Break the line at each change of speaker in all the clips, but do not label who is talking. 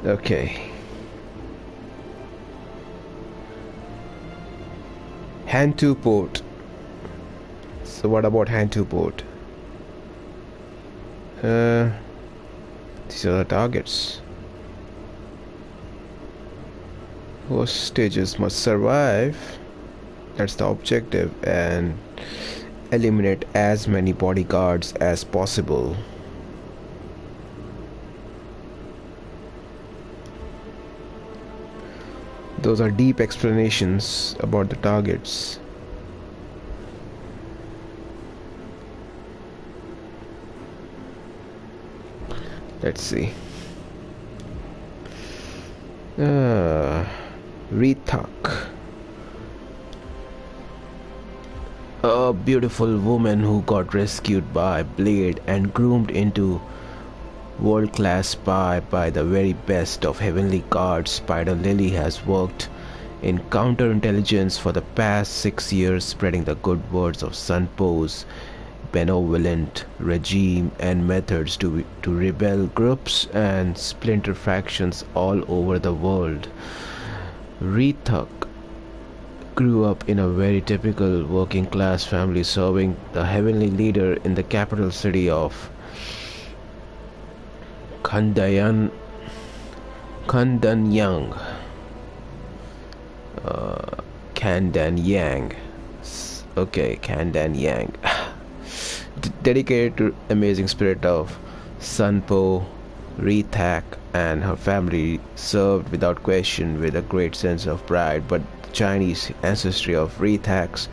Okay. Hantu Port. So what about Hantu Port? Uh, these are the targets. Hostages must survive. That's the objective, and eliminate as many bodyguards as possible. Those are deep explanations about the targets. Let's see. Rethak. A beautiful woman who got rescued by Blade and groomed into world-class spy by the very best of Heavenly Guards. Spider Lily has worked in counterintelligence for the past 6 years, spreading the good words of Sun Po's benevolent regime and methods to rebel groups and splinter factions all over the world. Rethak grew up in a very typical working class family, serving the heavenly leader in the capital city of Kandanyang. Kandanyang. Okay, Kandanyang. Dedicated to amazing spirit of Sunpo, Rethak and her family served without question with a great sense of pride, but the Chinese ancestry of Rethak's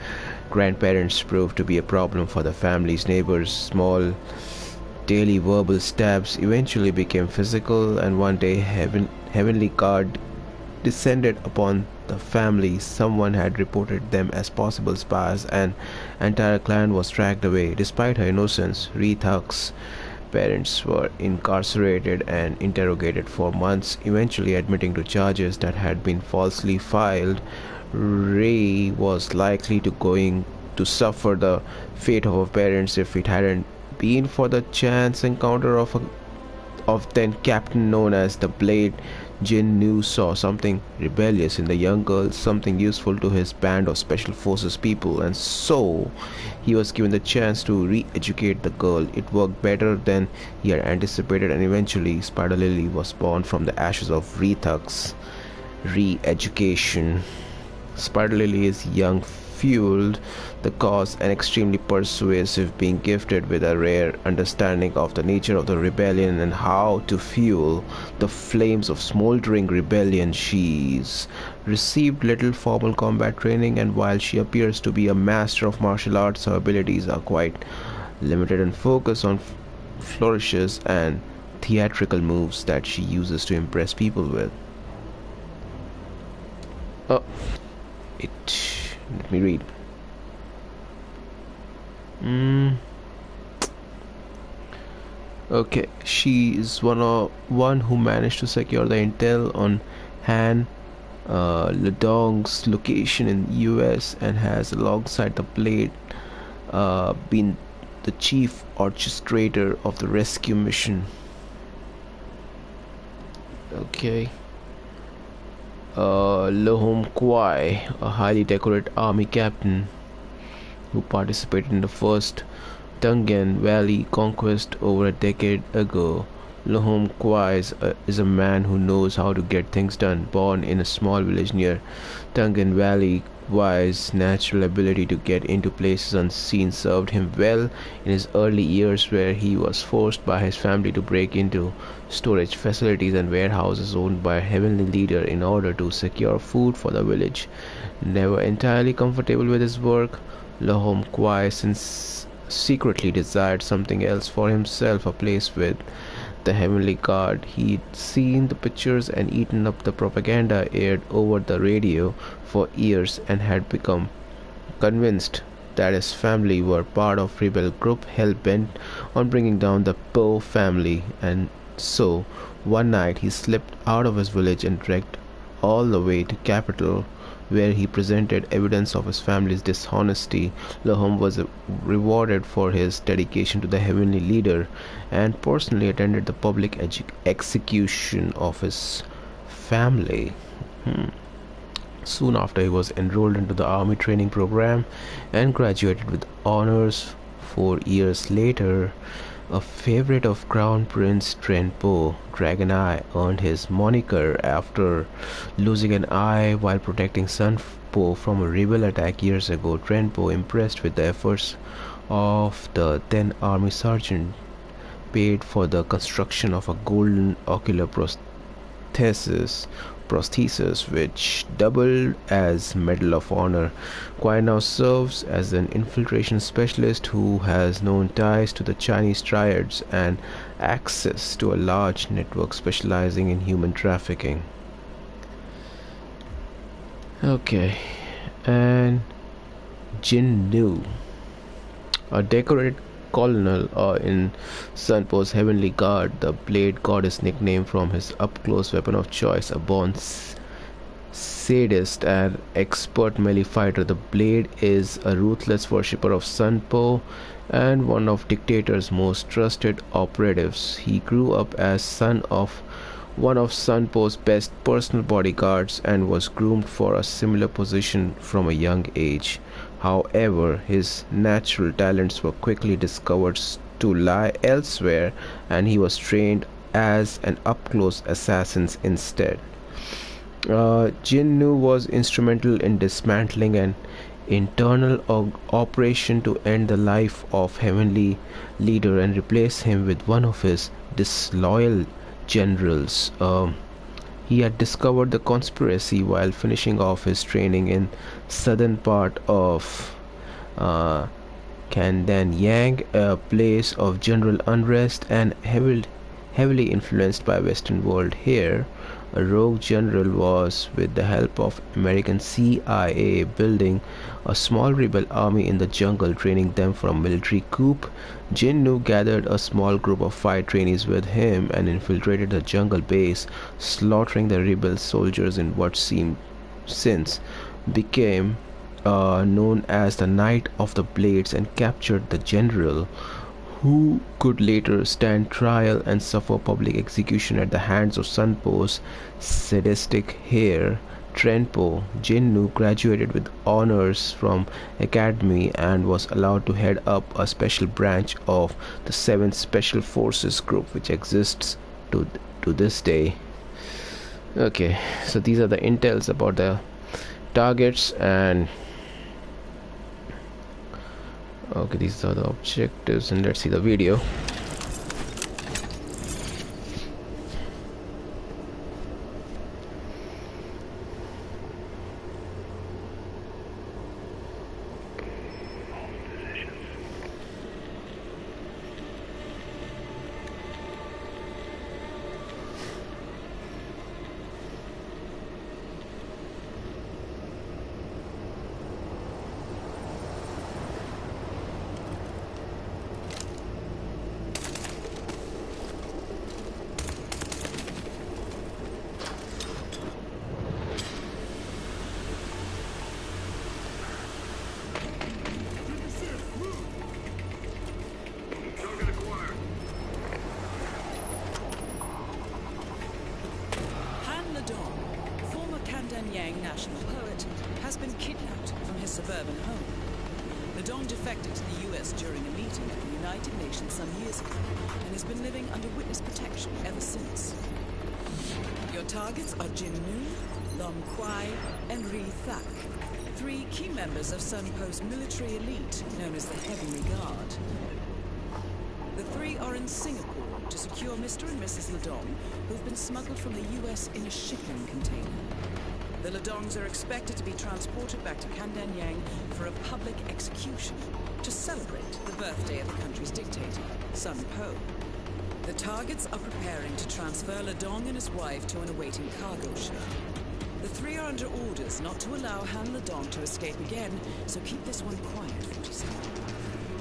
grandparents proved to be a problem for the family's neighbors. Small daily verbal stabs eventually became physical, and one day heavenly guard descended upon the family. Someone had reported them as possible spies, and entire clan was dragged away. Despite her innocence, Rethak's parents were incarcerated and interrogated for months, eventually admitting to charges that had been falsely filed. Ray was likely to going to suffer the fate of her parents if it hadn't been for the chance encounter of then captain known as the Blade. Jin knew saw something rebellious in the young girl, something useful to his band of special forces people, and so he was given the chance to re-educate the girl. It worked better than he had anticipated, and eventually Spider Lily was born from the ashes of Rethak's re-education. Spider Lily is young, fueled the cause, and extremely persuasive, being gifted with a rare understanding of the nature of the rebellion and how to fuel the flames of smoldering rebellion. She's received little formal combat training, and while she appears to be a master of martial arts, her abilities are quite limited and focus on flourishes and theatrical moves that she uses to impress people with. Oh, let me read. Okay, she is one who managed to secure the intel on Han Ledong's location in the US, and has alongside the Blade been the chief orchestrator of the rescue mission. Okay. Lohom Kwai, a highly decorated army captain who participated in the first Tungan Valley conquest over a decade ago. Lohom Kwai is a man who knows how to get things done. Born in a small village near Tungan Valley, Kwai's natural ability to get into places unseen served him well in his early years, where he was forced by his family to break into storage facilities and warehouses owned by a heavenly leader in order to secure food for the village. Never entirely comfortable with his work, Lohom Kwai secretly desired something else for himself, a place with the heavenly guard. He'd seen the pictures and eaten up the propaganda aired over the radio for years, and had become convinced that his family were part of rebel group hell-bent on bringing down the Po family. And so one night he slipped out of his village and trekked all the way to capital where he presented evidence of his family's dishonesty. Lahom was rewarded for his dedication to the heavenly leader and personally attended the public execution of his family. Soon after, he was enrolled into the army training program and graduated with honors. 4 years later, a favorite of Crown Prince Trenpo, Dragon Eye, earned his moniker after losing an eye while protecting Sunpo from a rebel attack years ago. Trenpo, impressed with the efforts of the then army sergeant, paid for the construction of a golden ocular prosthesis which doubled as Medal of Honor. Kwai now serves as an infiltration specialist who has known ties to the Chinese triads and access to a large network specializing in human trafficking. Okay, and Jin Nu, a decorated colonel in Sunpo's heavenly guard. The blade god is nicknamed from his up-close weapon of choice, a born sadist and expert melee fighter. The blade is a ruthless worshipper of Sunpo and one of dictator's most trusted operatives. He grew up as son of one of Sunpo's best personal bodyguards and was groomed for a similar position from a young age. However, his natural talents were quickly discovered to lie elsewhere, and he was trained as an up-close assassin instead. Jin Nu was instrumental in dismantling an internal operation to end the life of Heavenly Leader and replace him with one of his disloyal generals. He had discovered the conspiracy while finishing off his training in southern part of Kandanyang, a place of general unrest and heavily influenced by Western world. Here, a rogue general was, with the help of American CIA, building a small rebel army in the jungle, training them for a military coup. Jin Nu gathered a small group of 5 trainees with him and infiltrated the jungle base, slaughtering the rebel soldiers in what since became known as the Night of the Blades, and captured the general, who could later stand trial and suffer public execution at the hands of Sunpo's sadistic heir, Trenpo. Jin Nu graduated with honors from academy and was allowed to head up a special branch of the 7th Special Forces Group, which exists to this day. Okay, so these are the intels about the targets, and okay, these are the objectives, and let's see the video.
National poet, has been kidnapped from his suburban home. Ledong defected to the US during a meeting at the United Nations some years ago and has been living under witness protection ever since. Your targets are Jin Nu, Lom Kwai, and Ri Thak, 3 key members of Sunpo's military elite known as the Heavenly Guard. The 3 are in Singapore to secure Mr. and Mrs. Ledong, who've been smuggled from the US in a shipping container. The Ledongs are expected to be transported back to Kandanyang for a public execution to celebrate the birthday of the country's dictator, Sun Po. The targets are preparing to transfer Ledong and his wife to an awaiting cargo ship. The 3 are under orders not to allow Han Ledong to escape again, so keep this one quiet, 47.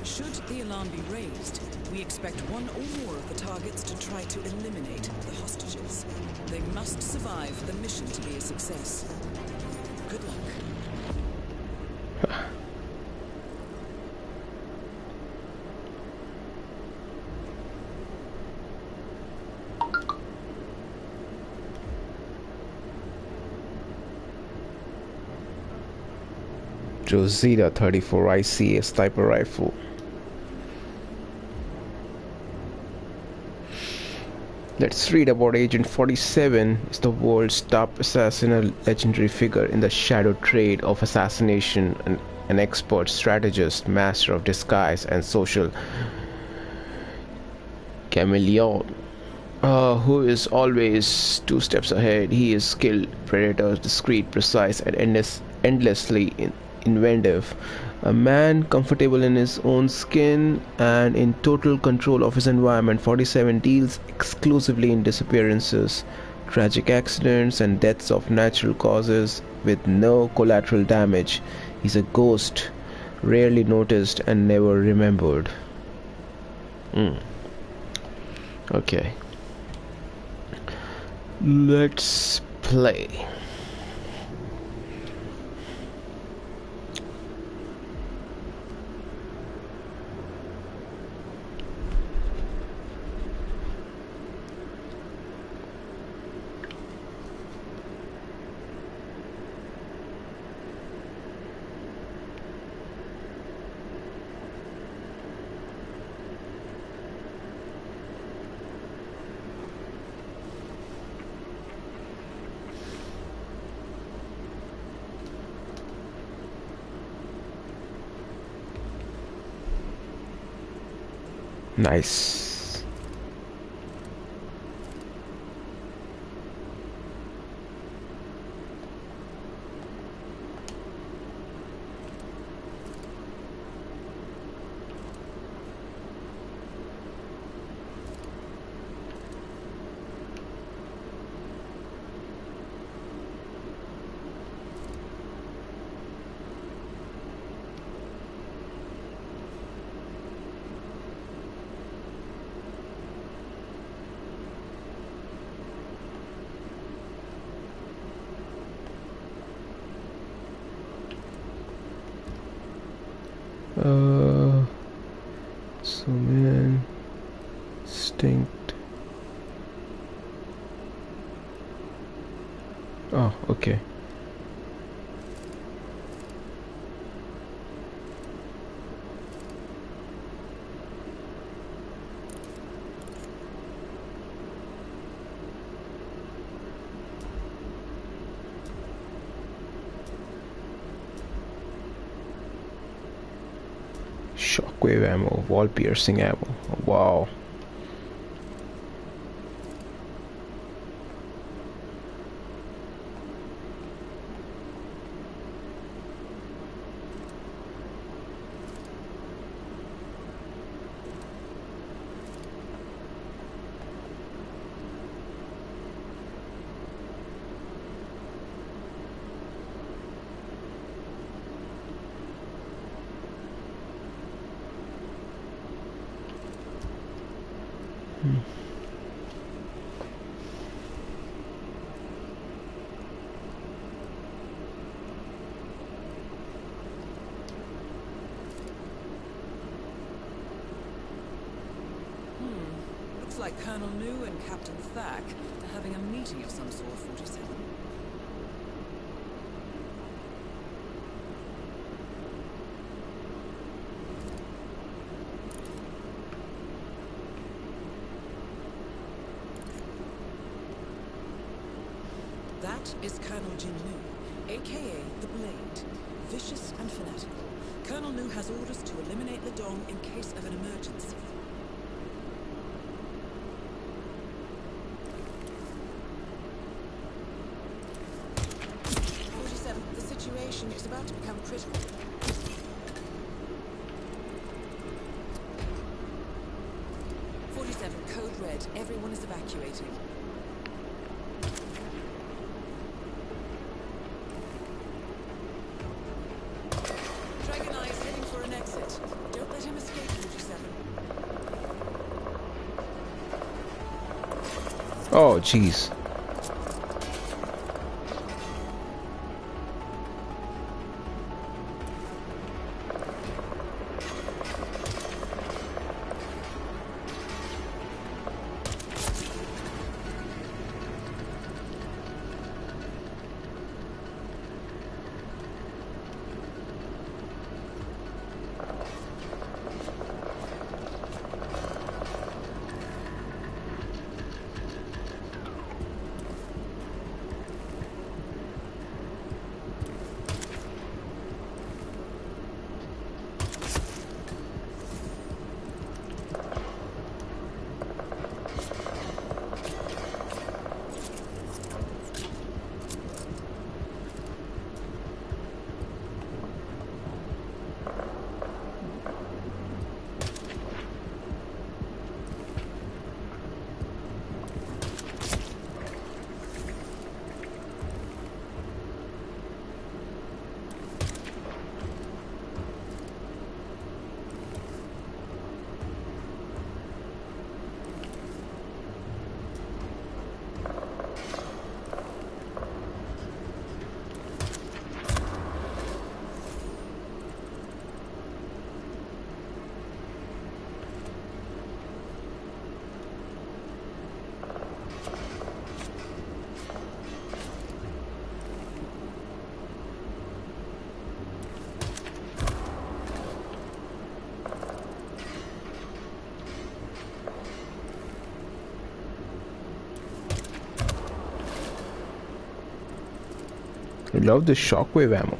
Should the alarm be raised, we expect one or more of the targets to try to eliminate the hostages. They must survive for the mission to be a success. Good luck.
Rosita 34 ICA sniper rifle. Let's read about Agent 47. Is the world's top assassin, a legendary figure in the shadow trade of assassination, an expert strategist, master of disguise, and social chameleon. Who is always two steps ahead. He is skilled, predator, discreet, precise, and endlessly inventive. A man comfortable in his own skin and in total control of his environment. 47 deals exclusively in disappearances, tragic accidents, and deaths of natural causes with no collateral damage. He's a ghost, rarely noticed and never remembered. Okay. Let's play. Nice. Zoom in. Instinct. Oh, okay. Shockwave ammo, wall piercing ammo. Wow.
Looks like Colonel New and Captain Thack are having a meeting of some sort, 47. That is Colonel Jin New, aka the Blade. Vicious and fanatical. Colonel New has orders to eliminate the Dong in case of an emergency. The situation is about to become critical. Code red. Everyone is evacuating. Dragon Eye is heading for an exit. Don't let him escape, 47.
Oh, jeez. I love the shockwave ammo.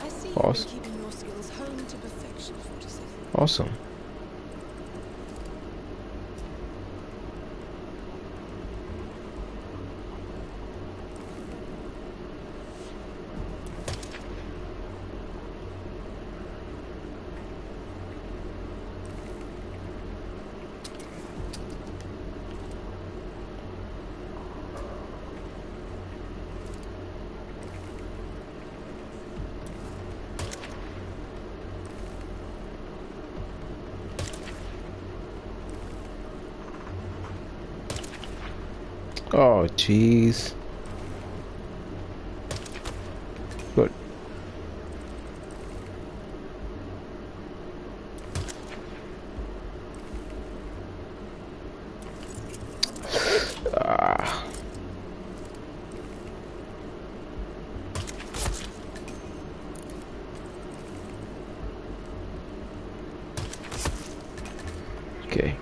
I see you've been
Awesome.
keeping your skills honed to perfection, 47.
Awesome. Oh, jeez. Good. Ah. Okay.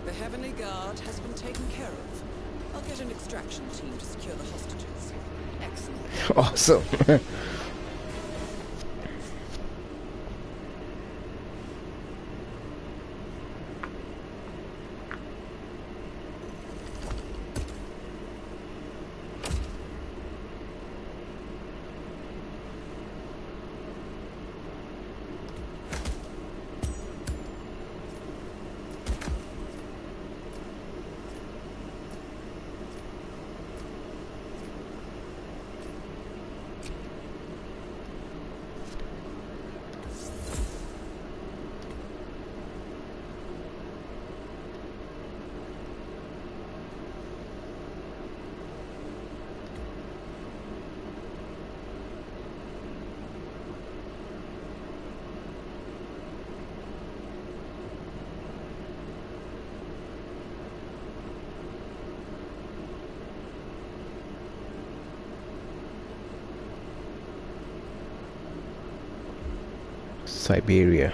The Heavenly Guard has been taken care of. I'll get an extraction team to secure the hostages. Excellent.
Awesome. Siberia.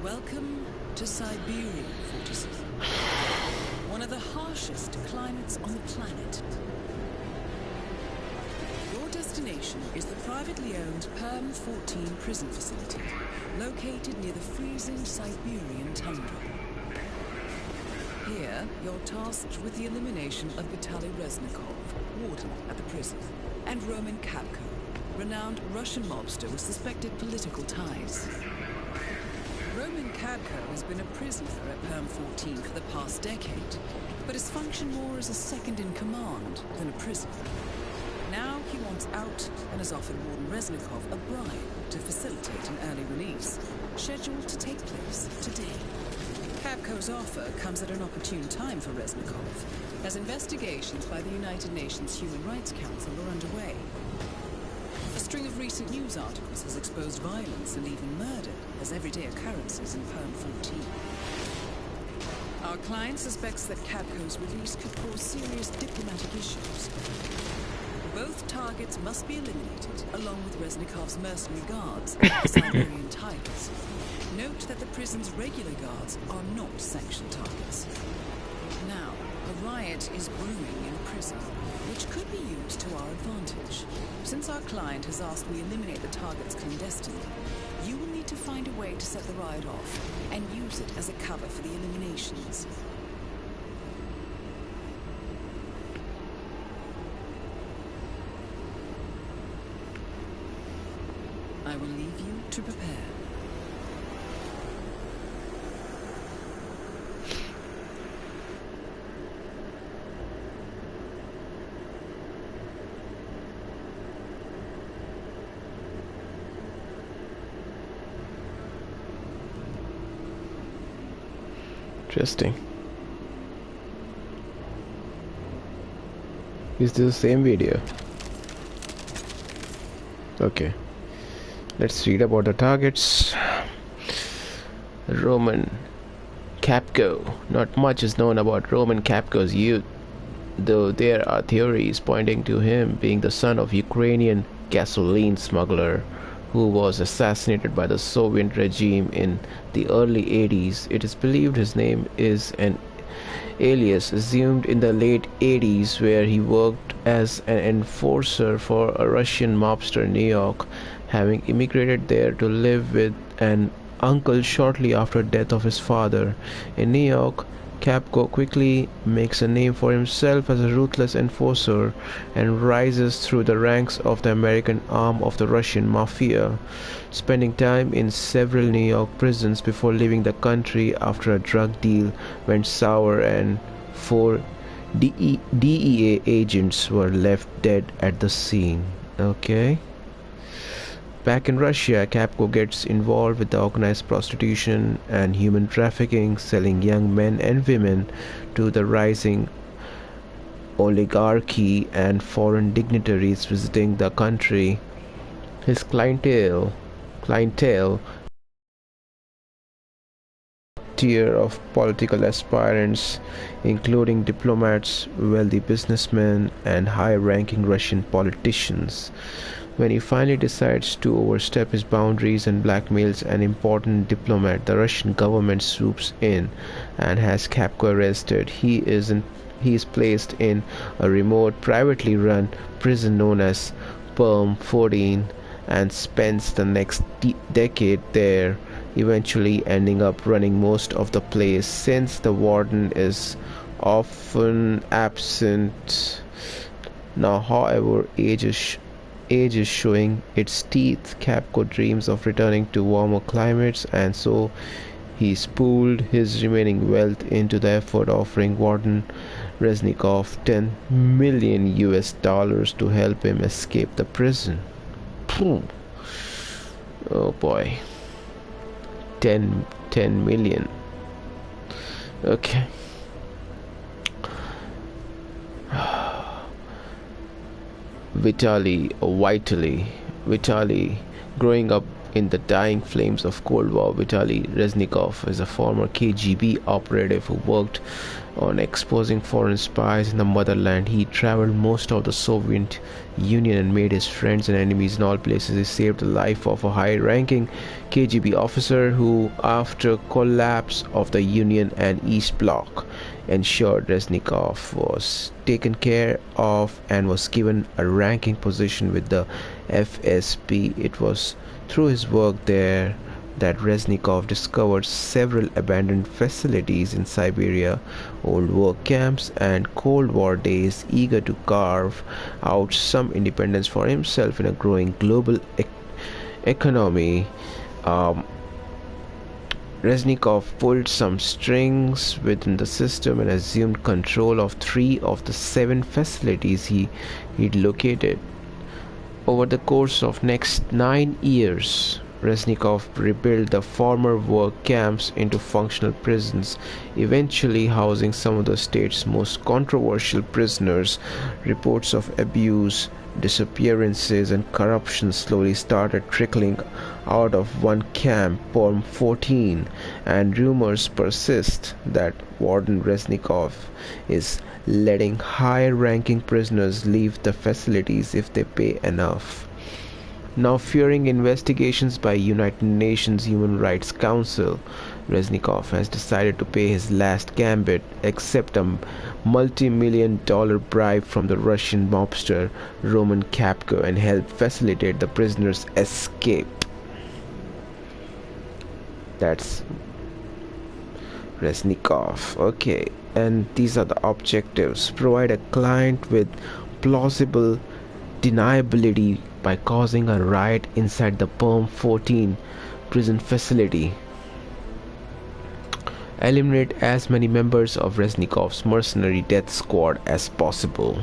Welcome to Siberia, 47. One of the harshest climates on the planet. Your destination is the privately owned Perm 14 prison facility, located near the freezing Siberian tundra. Here, you're tasked with the elimination of Vitaly Reznikov, warden at the prison, and Roman Kapko, renowned Russian mobster with suspected political ties. Roman Kapko has been a prisoner at Perm 14 for the past decade, but has functioned more as a second-in-command than a prisoner. Now he wants out and has offered Warden Reznikov a bribe to facilitate an early release, scheduled to take place today. Kapko's offer comes at an opportune time for Reznikov, as investigations by the United Nations Human Rights Council are underway. A string of recent news articles has exposed violence and even murder as everyday occurrences in Perm 14. Our client suspects that Kapko's release could cause serious diplomatic issues. Both targets must be eliminated, along with Reznikov's mercenary guards, the Siberian Tigers. Note that the prison's regular guards are not sanctioned targets. Now, a riot is brewing in prison, which could be used to our advantage. Since our client has asked we eliminate the targets clandestinely, you will need to find a way to set the riot off, and use it as a cover for the eliminations. I will leave you to prepare.
Interesting. Is this the same video? Okay. Let's read about the targets. Roman Capco. Not much is known about Roman Capco's youth, though there are theories pointing to him being the son of Ukrainian gasoline smuggler who was assassinated by the Soviet regime in the early 80s. It is believed his name is an alias assumed in the late 80s, where he worked as an enforcer for a Russian mobster in New York, having immigrated there to live with an uncle shortly after death of his father. In New York, Capco quickly makes a name for himself as a ruthless enforcer and rises through the ranks of the American arm of the Russian mafia, spending time in several New York prisons before leaving the country after a drug deal went sour and four DEA agents were left dead at the scene. Okay. Back in Russia, Capco gets involved with the organized prostitution and human trafficking, selling young men and women to the rising oligarchy and foreign dignitaries visiting the country. His clientele tier of political aspirants, including diplomats, wealthy businessmen, and high-ranking Russian politicians. When he finally decides to overstep his boundaries and blackmails an important diplomat, the Russian government swoops in and has Capco arrested. He is placed in a remote, privately run prison known as Perm 14 and spends the next decade there, eventually ending up running most of the place since the warden is often absent. Now, however, age is showing its teeth. Capco dreams of returning to warmer climates, and so he's pooled his remaining wealth into the effort, offering Warden Reznikov 10 million US dollars to help him escape the prison. Oh boy. 10 million. Okay. Vitali, growing up in the dying flames of Cold War. Vitali Reznikov is a former KGB operative who worked on exposing foreign spies in the motherland. He traveled most of the Soviet Union and made his friends and enemies in all places. He saved the life of a high-ranking KGB officer who, after collapse of the Union and East Bloc, ensured Reznikov was taken care of and was given a ranking position with the FSB. It was through his work there that Reznikov discovered several abandoned facilities in Siberia, old work camps, and Cold War days. Eager to carve out some independence for himself in a growing global economy, Reznikov pulled some strings within the system and assumed control of 3 of the 7 facilities he'd located. Over the course of next 9 years, Reznikov rebuilt the former work camps into functional prisons, eventually housing some of the state's most controversial prisoners. Reports of abuse, disappearances, and corruption slowly started trickling out of one camp, Perm 14, and rumors persist that Warden Reznikov is letting high-ranking prisoners leave the facilities if they pay enough. Now fearing investigations by United Nations Human Rights Council, Reznikov has decided to pay his last gambit, accept a multi-million-dollar bribe from the Russian mobster Roman Capco, and help facilitate the prisoner's escape. That's Reznikov. Okay, and these are the objectives. Provide a client with plausible deniability by causing a riot inside the Perm 14 prison facility. Eliminate as many members of Reznikov's mercenary death squad as possible.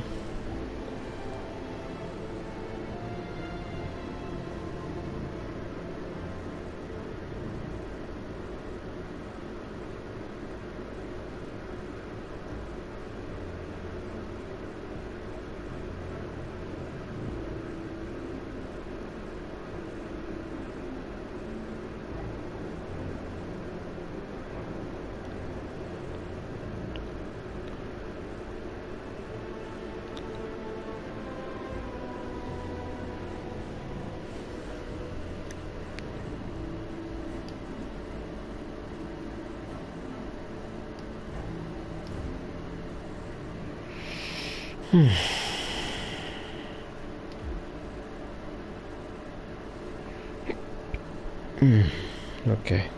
Okay.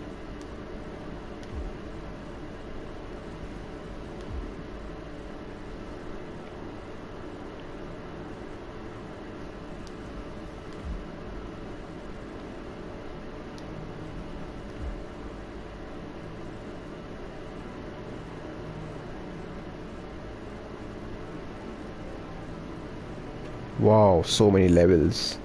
Wow, so many levels.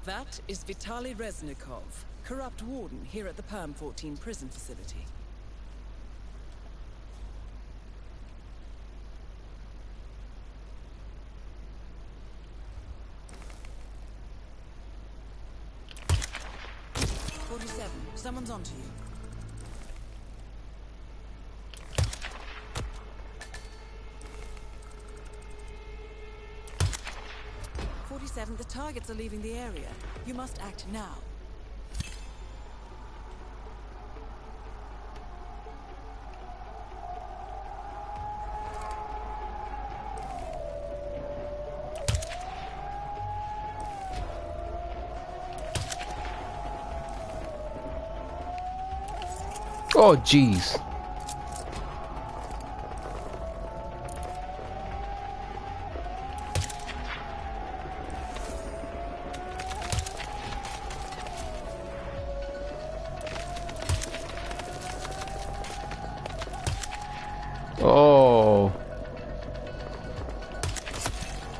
That is Vitaly Reznikov, corrupt warden here at the Perm 14 prison facility. Someone's onto you. The targets are leaving the area. You must act now.
Oh, jeez.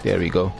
There we go.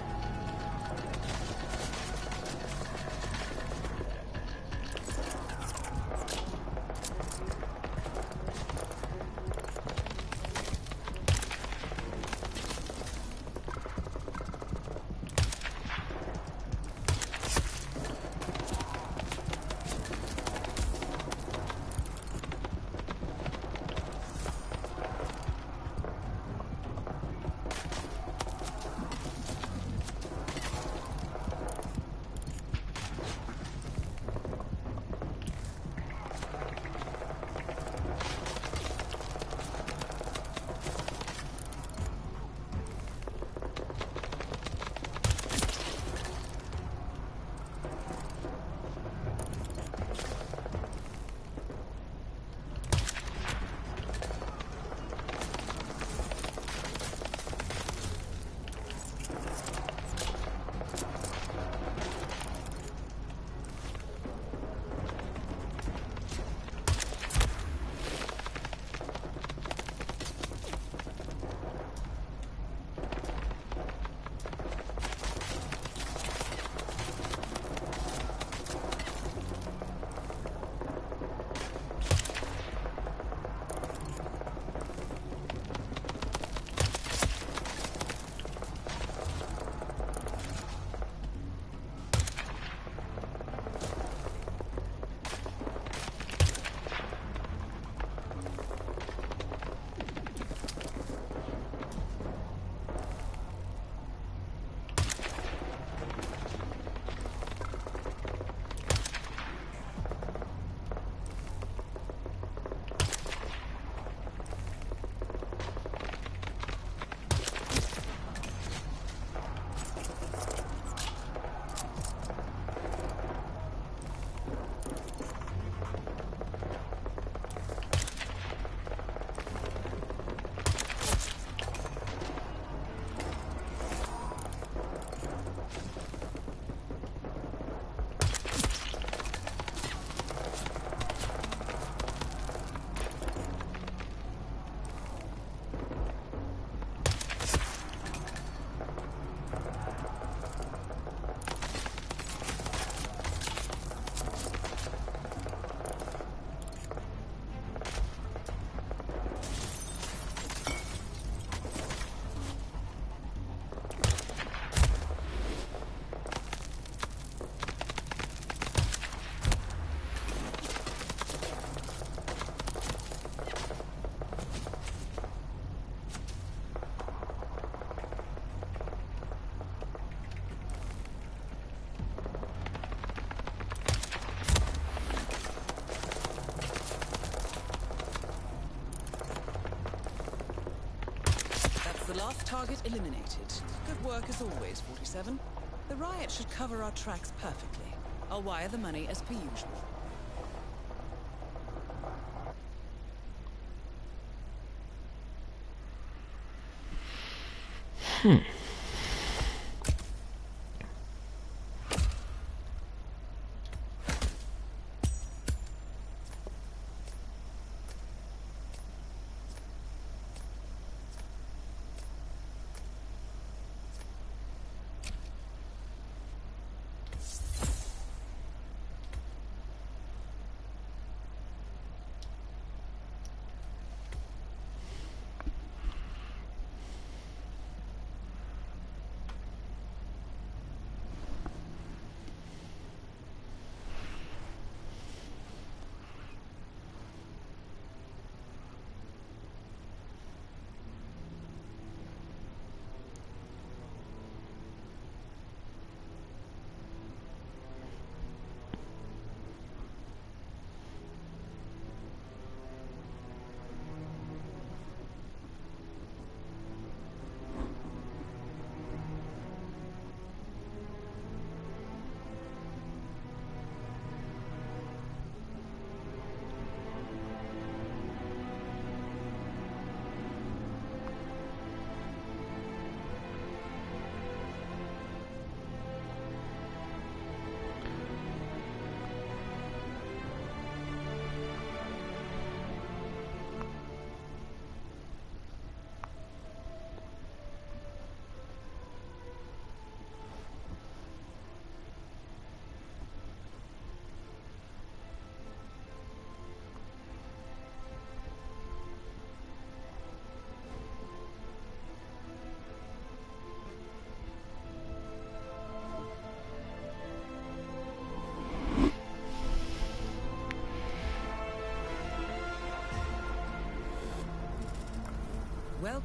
The last target eliminated. Good work as always, 47. The riot should cover our tracks perfectly. I'll wire the money as per usual.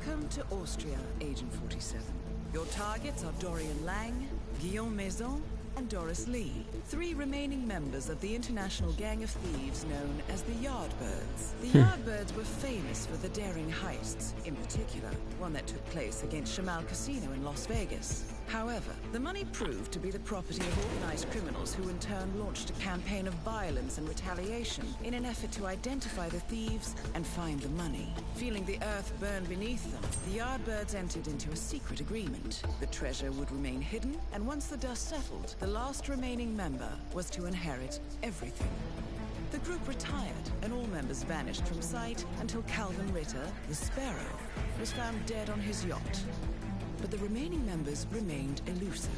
Welcome to Austria, Agent 47. Your targets are Dorian Lang, Guillaume Maison, and Doris Lee, 3 remaining members of the international gang of thieves known as the Yardbirds. The Yardbirds were famous for the daring heists, in particular, one that took place against Shamal Casino in Las Vegas. However, the money proved to be the property of organized criminals who in turn launched a campaign of violence and retaliation in an effort to identify the thieves and find the money. Feeling the earth burn beneath them, the Yardbirds entered into a secret agreement. The treasure would remain hidden, and once the dust settled, the last remaining member was to inherit everything. The group retired, and all members vanished from sight until Calvin Ritter, the Sparrow, was found dead on his yacht. But the remaining members remained elusive.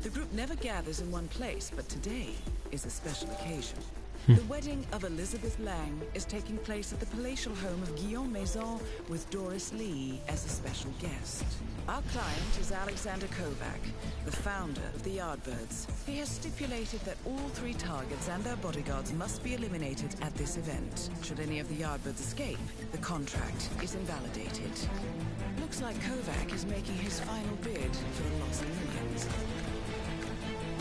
The group never gathers in one place, but today is a special occasion. The wedding of Elizabeth Lang is taking place at the palatial home of Guillaume Maison with Doris Lee as a special guest. Our client is Alexander Kovac, the founder of the Yardbirds. He has stipulated that all 3 targets and their bodyguards must be eliminated at this event. Should any of the Yardbirds escape, the contract is invalidated. Looks like Kovac is making his final bid for the lost millions.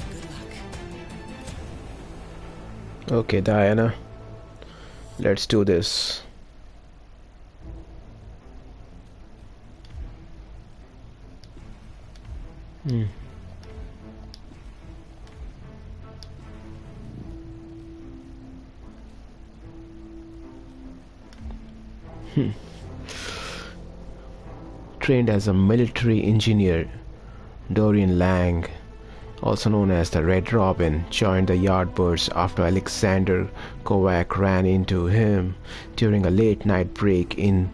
Good luck.
Okay, Diana. Let's do this. Trained as a military engineer, Dorian Lang, also known as the Red Robin, joined the Yardbirds after Alexander Kovac ran into him during a late-night break-in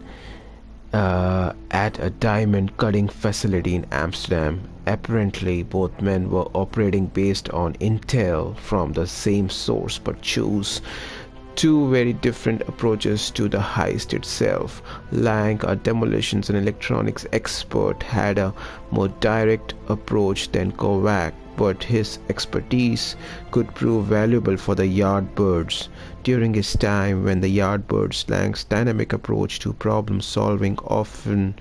at a diamond cutting facility in Amsterdam. Apparently, both men were operating based on intel from the same source but chose 2 very different approaches to the heist itself. Lang, a demolitions and electronics expert, had a more direct approach than Kovac, but his expertise could prove valuable for the Yardbirds. During his time when the Yardbirds, Lang's dynamic approach to problem solving, often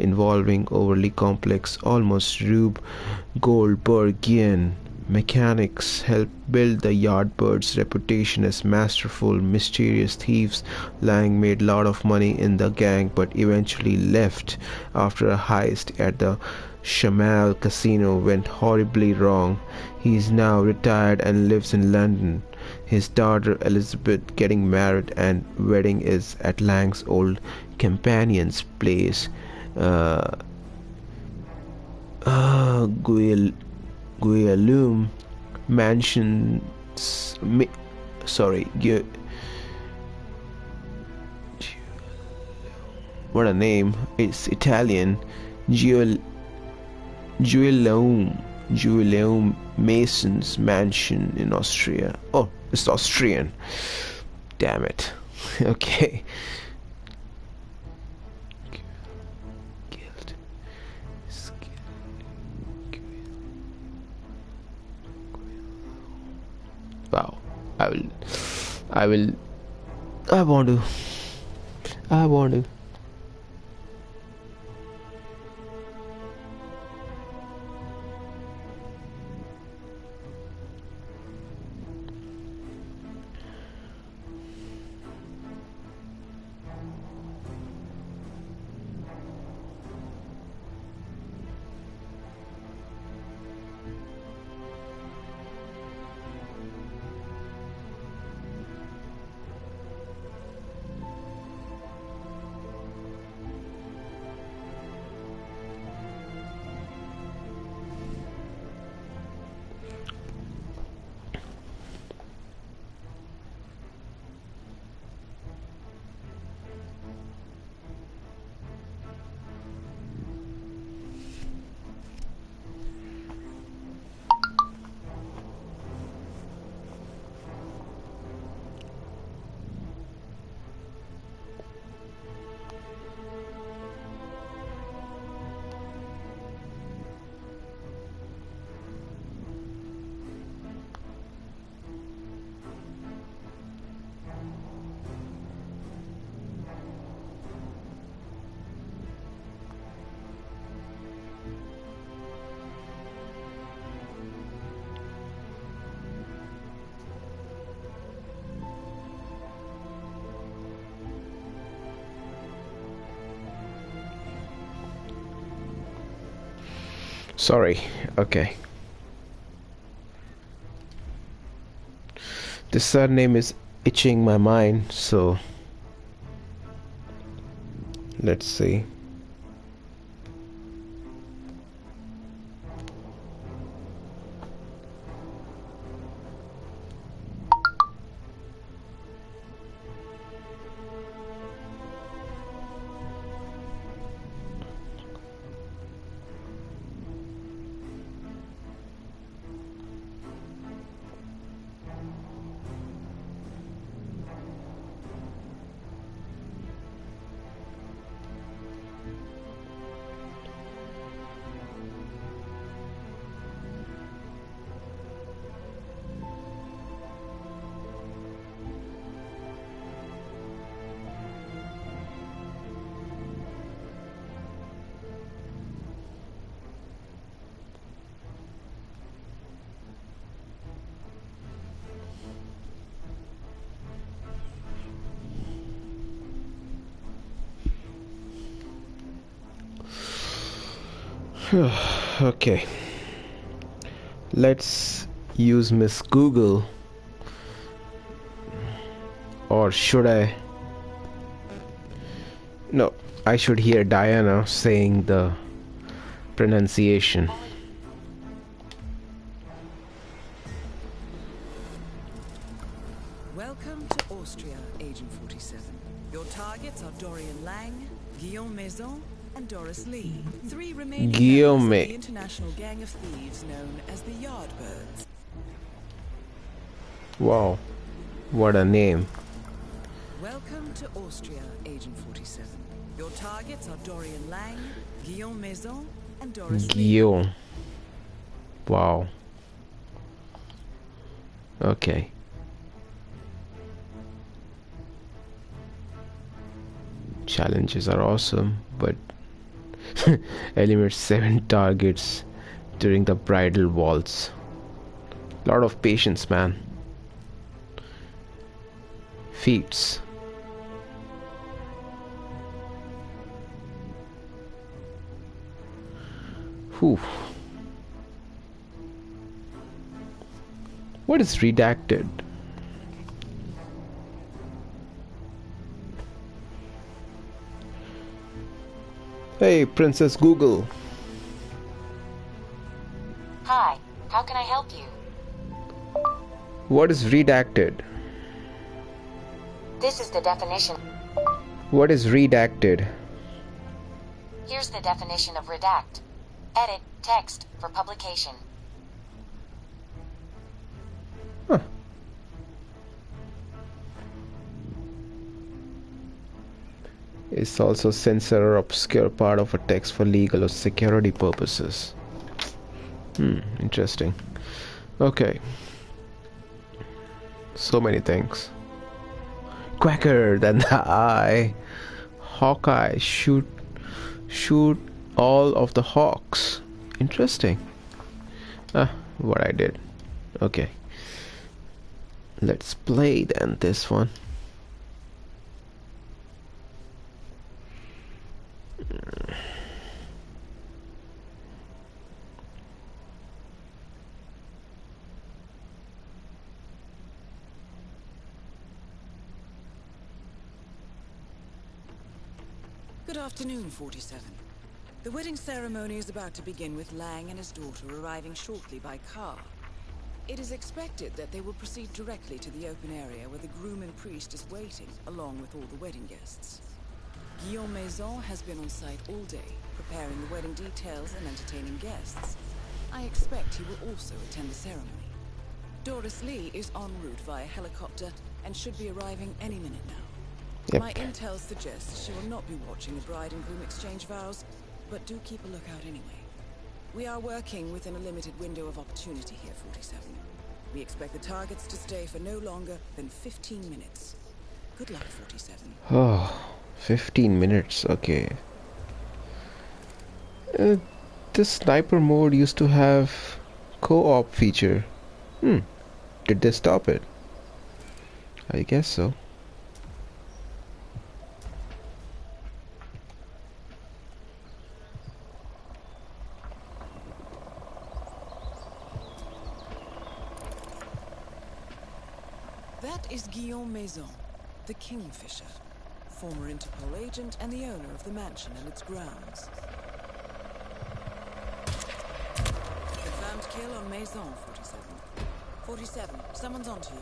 involving overly complex, almost Rube Goldbergian mechanics, helped build the Yardbirds' reputation as masterful, mysterious thieves. Lang made a lot of money in the gang but eventually left after a heist at the Shamal Casino went horribly wrong. He is now retired and lives in London. His daughter Elizabeth getting married and wedding is at Lang's old companion's place, Guillaume Mansions. What a name! It's Italian. Guillaume Mason's mansion in Austria. Oh, it's Austrian. Damn it. Okay. Wow. I want to. Sorry. Okay. The surname is itching my mind, so let's see. Okay. Let's use Miss Google, or should I? No, I should hear Diana saying the pronunciation.
Welcome to Austria, Agent 47. Your targets are Dorian Lang, Guillaume Maison, and Doris Lee. 3 remaining members of the international gang of thieves known as the Yardbirds.
Wow, what a name.
Welcome to Austria, Agent 47. Your targets are Dorian Lang, Guillaume Maison, and Doris Lee.
Guillaume. Wow. Okay. Challenges are awesome, but eliminate 7 targets during the bridal waltz. Lot of patience, man. Feats. Whew. What is redacted? Hey, Princess Google.
Hi, how can I help you?
What is redacted?
This is the definition.
What is redacted?
Here's the definition of redact. Edit text for publication.
Huh. It's also censor or obscure part of a text for legal or security purposes. Interesting. Okay. So many things. Quacker than the eye. Hawkeye. Shoot all of the hawks. Interesting. What I did. Okay. Let's play then this one.
Good afternoon, 47. The wedding ceremony is about to begin with Lang and his daughter arriving shortly by car. It is expected that they will proceed directly to the open area where the groom and priest is waiting, along with all the wedding guests. Guillaume Maison has been on site all day, preparing the wedding details and entertaining guests. I expect he will also attend the ceremony. Doris Lee is en route via helicopter and should be arriving any minute now.
Yep.
My intel suggests she will not be watching the bride and groom exchange vows, but do keep a lookout anyway. We are working within a limited window of opportunity here, 47. We expect the targets to stay for no longer than 15 minutes. Good luck, 47.
Oh, 15 minutes. Okay. This sniper mode used to have co-op feature. Did they stop it? I guess so.
That is Guillaume Maison, the Kingfisher, former Interpol agent and the owner of the mansion and its grounds. Confirmed kill on Maison, 47. 47, someone's onto you.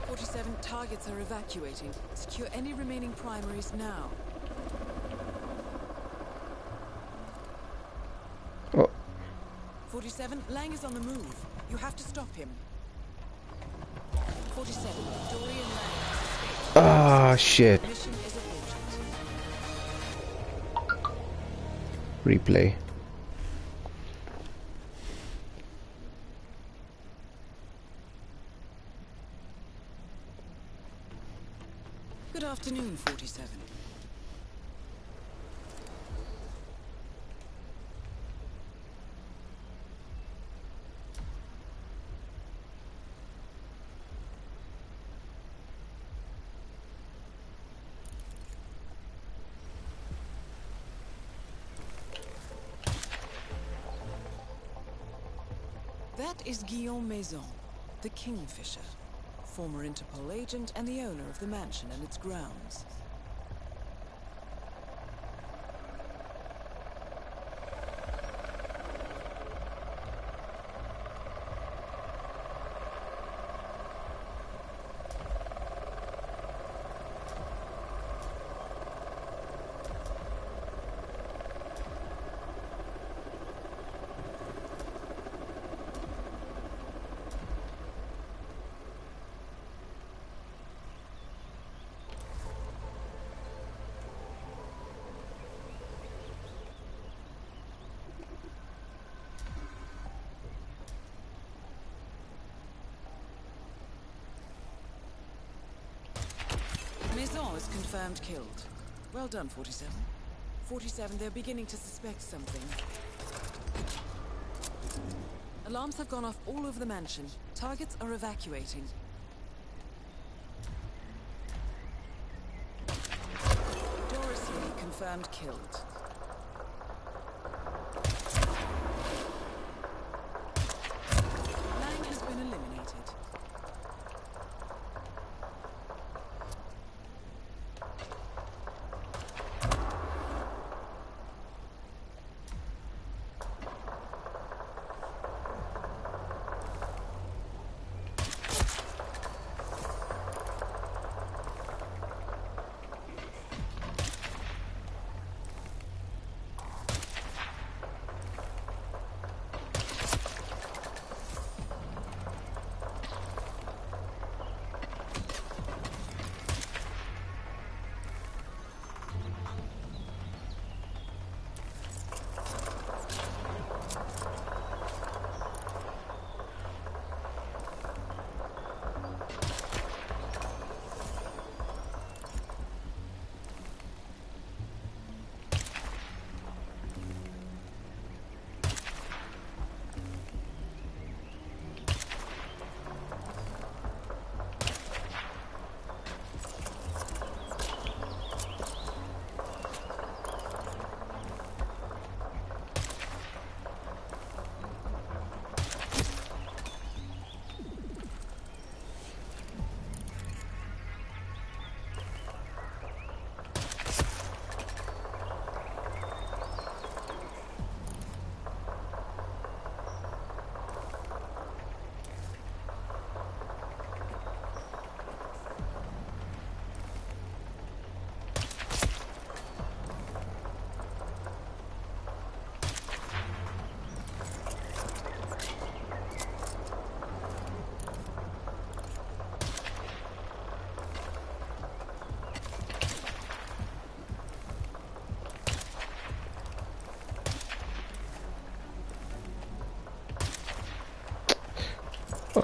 47, targets are evacuating. Secure any remaining primaries now.
Oh.
47, Lang is on the move. You have to stop him. 47, Dorian Lang has escaped.
Ah, shit.
Mission is aborted.
Replay.
Good afternoon, 47. That is Guillaume Maison, the Kingfisher, former Interpol agent and the owner of the mansion and its grounds. Maison is confirmed killed. Well done, 47. 47, they're beginning to suspect something. Alarms have gone off all over the mansion. Targets are evacuating. Doris Lee confirmed killed. Lang has been eliminated.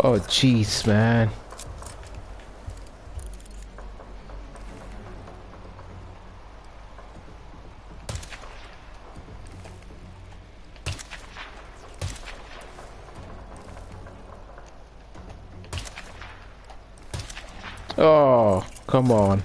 Oh, jeez, man. Oh, come on.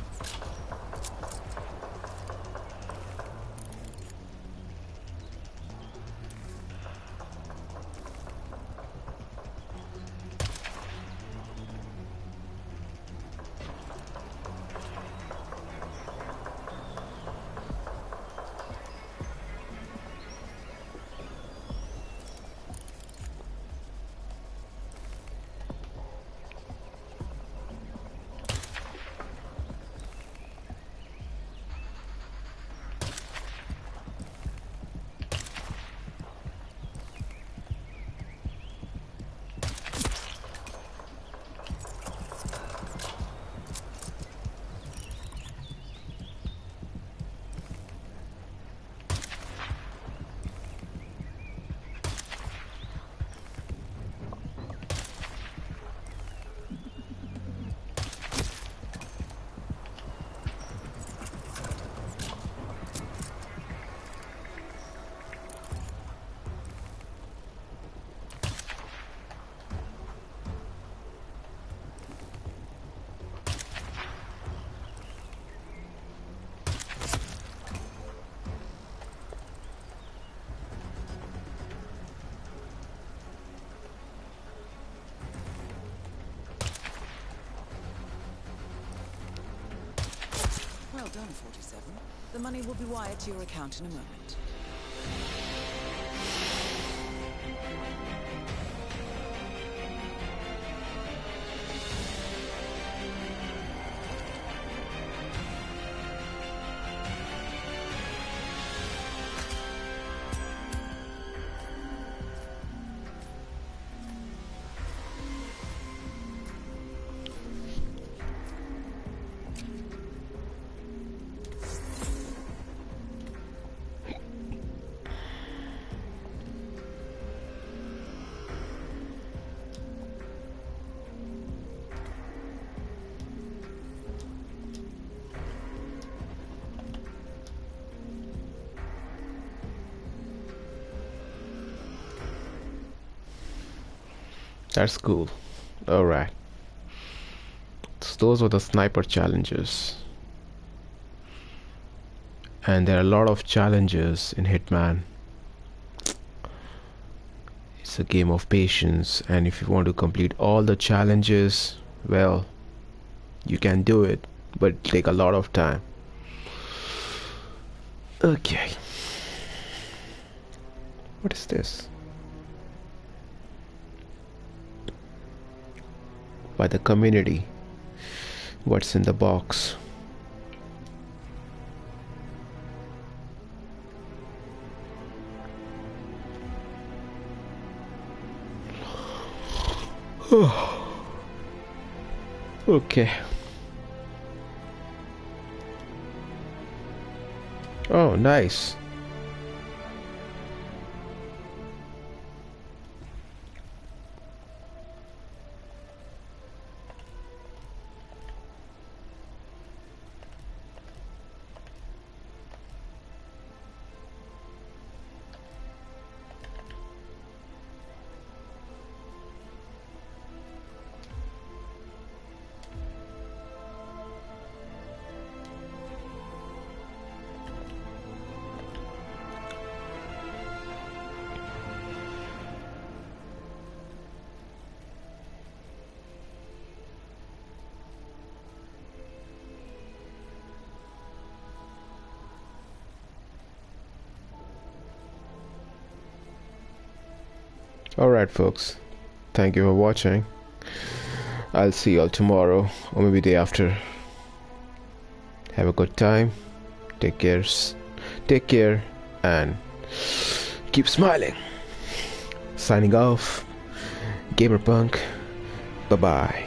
done, 47. The money will be wired to your account in a moment.
That's cool. Alright. So those were the sniper challenges. And there are a lot of challenges in Hitman. It's a game of patience, and if you want to complete all the challenges, well, you can do it, but it'll take a lot of time. Okay. What is this? By the community. What's in the box? Okay. Oh, nice. Alright folks, thank you for watching. I'll see you all tomorrow or maybe day after. Have a good time. Take care and keep smiling. Signing off, Gamerpunk. Bye bye.